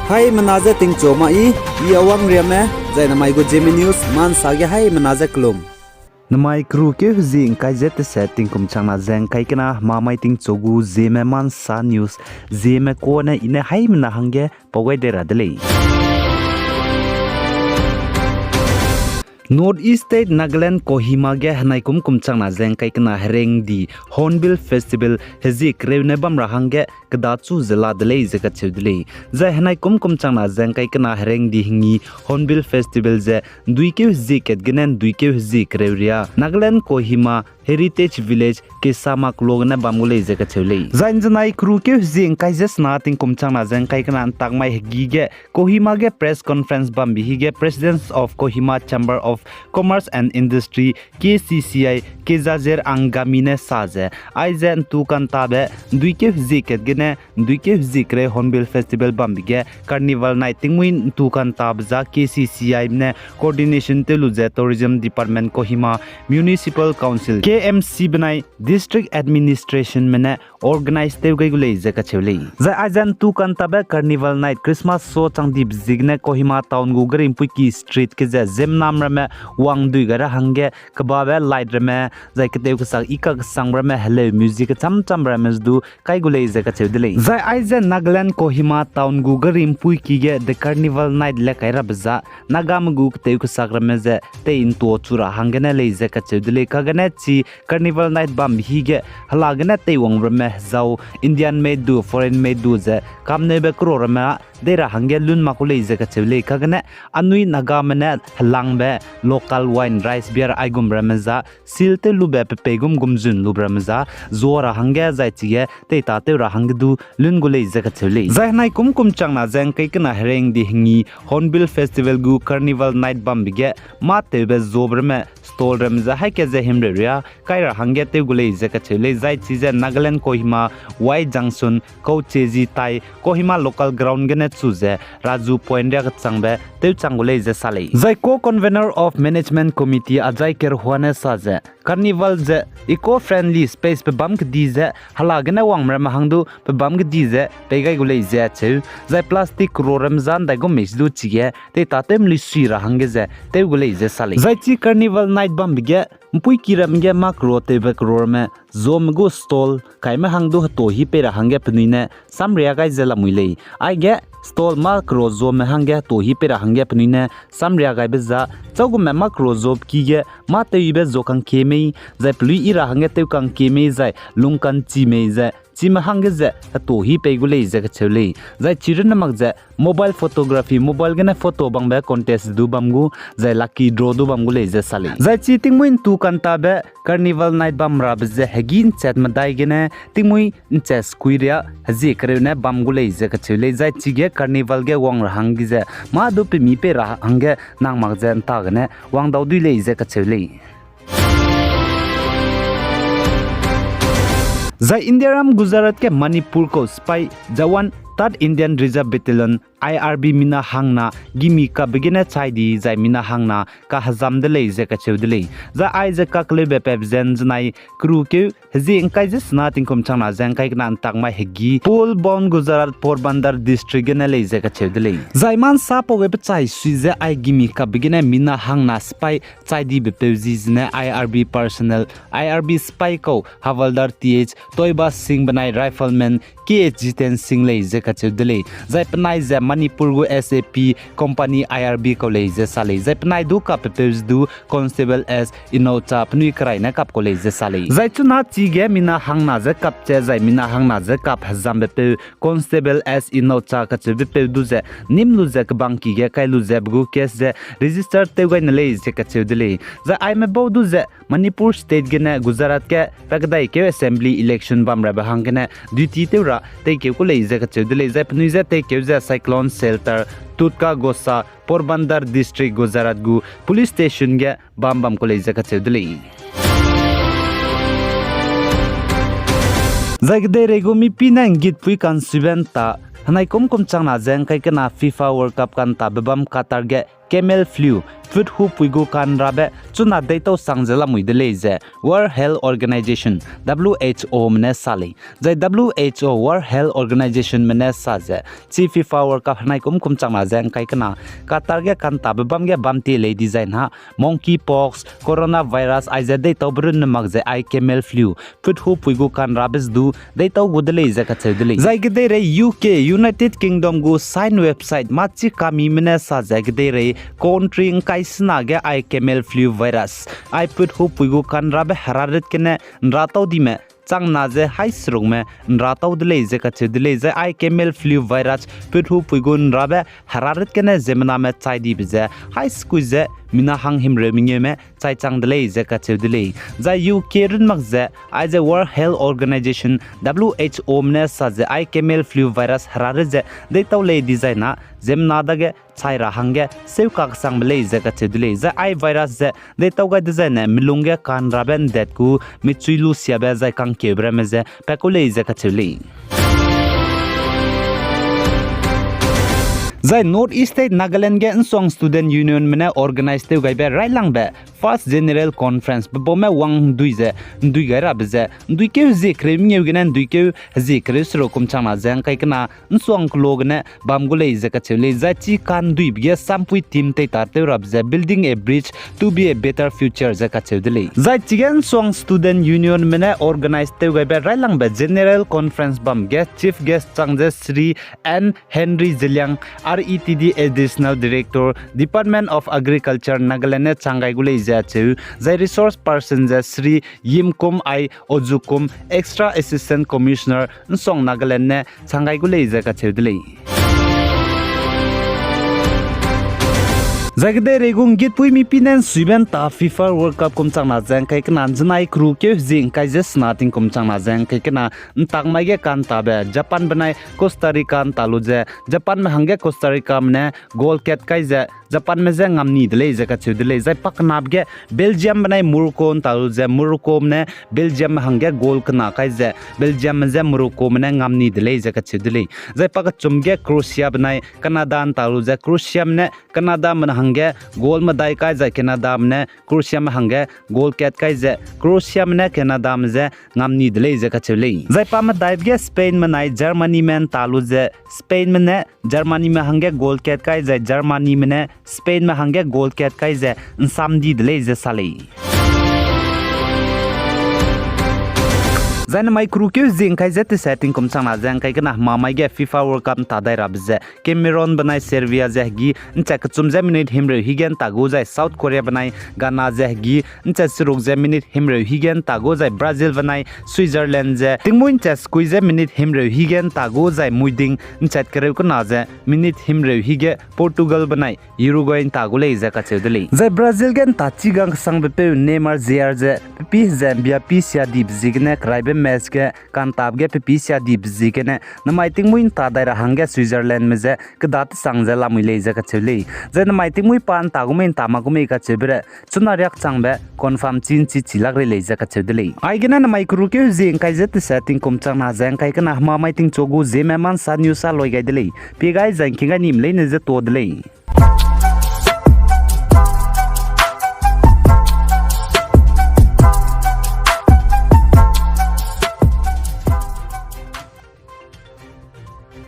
Hai menaza ting choma I awang riame zai namai go Jemi News man sage hai menaza klum. Namai kru ke zing kai jet setting kum changna zeng kai kana mamai ting chogu zeme man sa news zeme ko na ine hai mena hange pogoi dera dele. Northeast State Nagaland Kohima ge hanai kum changna zeng kai kana hereng di Hornbill Festival hezi krevne bam rahange kadachu zela dele zeka chudle za hanai kum changna zeng kai kana hereng di hingi Hornbill Festival ze duike ziket genen duike zi krevria Nagaland Kohima Heritage Village ke samak logna bamule zeka chule zain janai kru ke zing kai jes na ting kum changna zeng kai kana takmai gi ge Kohima ge press conference bam bi ge President of Kohima Chamber of Commerce and Industry KCCI Kezazer Angamine Saze Aizen Tukan Tabe Duike Ziket Gene Duike Zikre Hornbill Festival Bambige Carnival Night Tingwin Tukan Tabza KCCI ne Coordination Teluze Tourism Department Kohima Municipal Council KMC Benai District Administration Mene Organized Tevgule Zekachuli Za Aizen Tukan Tabe Carnival Night Christmas So Changdip Zigne Kohima Town Gugarim Puki Street Keze Zemnam Rame Wang Dugara Hange Kababe Light Rame Zai Kateu Kasak Ika Sangrame Hello Music Cham Rames Du Kaigule Zekachudele Zai Aizen Nagaland Kohima Town Gugarim Puiki The Carnival Night Lekaira Baza Nagamagu Kateu Kasak Rameze Te Into Chura Hangene Le Zekachudele Kaganechi Carnival Night Bam Hige Halagane Te Wang Rame Zau Indian made do foreign made do Ze Kamnebe Krorama Dera Hange Lun Makule Zekachule Kagane Anui Nagamane Halangbe Local wine rice beer aigum rameza silte lube pepegum gumjun lubrameza zora hange zaichige teita te rahangdu lungule zakachule zahnai kum changna jang kai kana hereng di hingi Hornbill Festival gu Carnival Night bambige matebe zobrame stol rameza haike ze himreria kaira hange te gule zakachule zaichige Nagaland Kohima Y Junction Kaucheji Tai Kohima local ground gene chuze Raju point ya changbe te changule ze sale zai co-convener of Management Committee Ajay Kerhuane Saze Carnival ze eco-friendly space pe bam kdize halagana wangmra mahangdu pe bam kdize pegai gule ze chu zai plastic ro ramzan da go misdu chige te tatem li sira hange ze te gule ze sale zai chi Carnival night bam bige mpui kiram ge makro te be krorme zom go stall kaima hangdu to hi pe ra hange pnuine samria gai zela muile ai ge stall makro zom hange to hi pe ra hange pnuine samria gai beza chogum makro zob ki ge ma te ibe zokang kemei zai plui ira hange te kang kemei zai lungkan chi mei zai chima hange ze to hi pe gule ze chele zai chiren mak ze mobile photography mobile gena photo bangba contest du bamgu zai lucky draw du bamgule ze sale zai chi tingmuin tu kanta be Carnival night bamra ze hegin chat madai gena tingmui ches kuiria haji karene bamgule ze chele zai chi ge Carnival ge wang hangi ze ma du pe mi pe ra hange nang mak ze ta gene wang dau du le ze chele Zai Indiaram Gujarat ke Manipur ko spy Jawan 3rd Indian Reserve Battalion IRB Mina Hangna Gimi ka begine chaidi zai Mina Hangna ka hazam de lei ze ka chewdele za ai ze ka klebe pep zen znai crew ke hezi engkai je sna tingkom changna jang kai nan takma hegi Pol Bon Gujarat Porbandar district gene lei ze ka chewdele zai man sa po web chai suize ai gimi ka begine Mina Hangna spy chaidi be pevzi zne IRB personnel IRB spy ko Havaldar TH Toiba Singh banai rifleman KH Jiten Singh lei ze ka chewdele zai panai ze Manipur go SAP company IRB ko lei ze sale zai panai du ka pepes du constable S inota pnui krai na kap ko lei ze sale zai chuna chi ge Mina Hangna ze kap che zai Mina Hangna ze kap hazam be constable S inota ka che be du ze nimlu ze ka banki ge kai lu ze bu case ze register te gai na lei ze ka chewdele zai ai me bo du ze Manipur state ge na Gujarat ke pagdai ke assembly election bam ra ba hang ge na duty te ra te ke ko lei ze ka chewdele zai pnui ze te ke ze cyclone shelter Tutka Gosa Porbandar district Gujarat gu police station ge bam ko lei ze ka chewdele Zagde regomi pinang git pui kan subenta hanai kom changna jang kai kana FIFA World Cup kan ta babam Qatar ge camel flu food hu puigu kan rabe chuna deito sangjala muidele je World Health Organization WHO mne sali jai WHO World Health Organization mne sa je chi FIFA World Cup hanai kum changna jeng kai kana Qatar ge kan tabam ge bamti le design ha monkeypox coronavirus aize deito brun mag je ai camel flu food hu puigu kan rabes du deito gudele je ka chedele jai ge de re UK United Kingdom go sign website machi kami mne sa je ge de re country kai snage ai camel flu virus ai put hu puigu kan rabe hararet kene ratau di me chang na je hai srung me ratau dele je ka chedele je ai camel flu virus put hu puigu rabe hararet kene zemna me chai di bje hai squeeze mina hang himre minge me chai chang dele je ka chedele ja UK run mak je ai je World Health Organization WHO mne sa je ai camel flu virus hararet je de tau le design na zemna dage chai ra hange seu ka sang bele je ka chedele je ai virus je de tau ga design ne milunge kan raben det ku michuilu siabe je kang kebre me je pekole je ka chedele Zai North East State Nagaland ge Nsong Student Union mene organize te gai be railang be first general conference bo me wang dui je dui ga ra be je dui ke je krem nge ge nan dui ke je kre sro kum chama jang kai kana Nsong log ne bam gule je ka chele za chi kan dui ge sampui team te tar te rab je building a bridge to be a better future je ka chele zai chigen Nsong Student Union mene organize te gai be railang be general conference bam ge chief guest changje Sri N Henry Zilyang RETD Additional Director Department of Agriculture Nagaland Changai Gule Jachu Zai Resource Person Sri Yimkum I Ojukum Extra Assistant Commissioner Nsong Nagaland Changai Gule Jaka Chedle Zagde regung git pui mi pinen suiben ta FIFA World Cup kum changna jang kai kana janai kru ke jing kai jes nating kum changna jang kai kana ntang mai ge kan ta be Japan banai Costa Rica talu je Japan me hange Costa Rica mne goal ket kai je Japan me je ngamni dele je ka chudele je pak nap ge Belgium banai Morocco talu je Morocco mne Belgium hange goal kana kai je Belgium me je Morocco mne ngamni dele je ka chudele je pak chumge Croatia banai Canada talu je Croatia mne Canada man hange goal ma dai kai ja Canada mne Croatia ma hange goal ket kai ja Croatia mne Canada ma je ngamni dele je ka chele zai pa ma dai ge Spain ma nai Germany men talu je Spain mne Germany ma hange goal ket kai ja Germany mne Spain ma hange goal ket kai ja samdi dele je sale Zan mai kru ke jing kai zete setting kum changna jang kai kana ma mai ge FIFA World Cup ta dai rab je Cameroon banai Serbia je gi ncha kchum je minute himre higen ta go jai South Korea banai Ghana je gi ncha suruk je minute himre higen ta go jai Brazil banai Switzerland je tingmuin cha squeeze minute himre higen ta go jai muiding ncha kre ko na je minute himre hige Portugal banai Uruguay ta go le je ka chedele je Brazil gen ta chi gang sang be Neymar jr je pi Zambia pi sia dip zigne kraibe match ke kan tab ge pisia dip zikene na maiting muin ta dai ra hangge Switzerland me je kedat sangja la mui le je ka chele je na maiting mui pan ta gumen ta ma gumei ka chebre chuna ryak changbe confirm chin chi chilak re le je ka chedele ai gena na mai kru ke je kai je setting kum chang na jang kai kana ma maiting chogu je me man sa new sa loi gai dele pe gai jang kinga nim le ne je to dele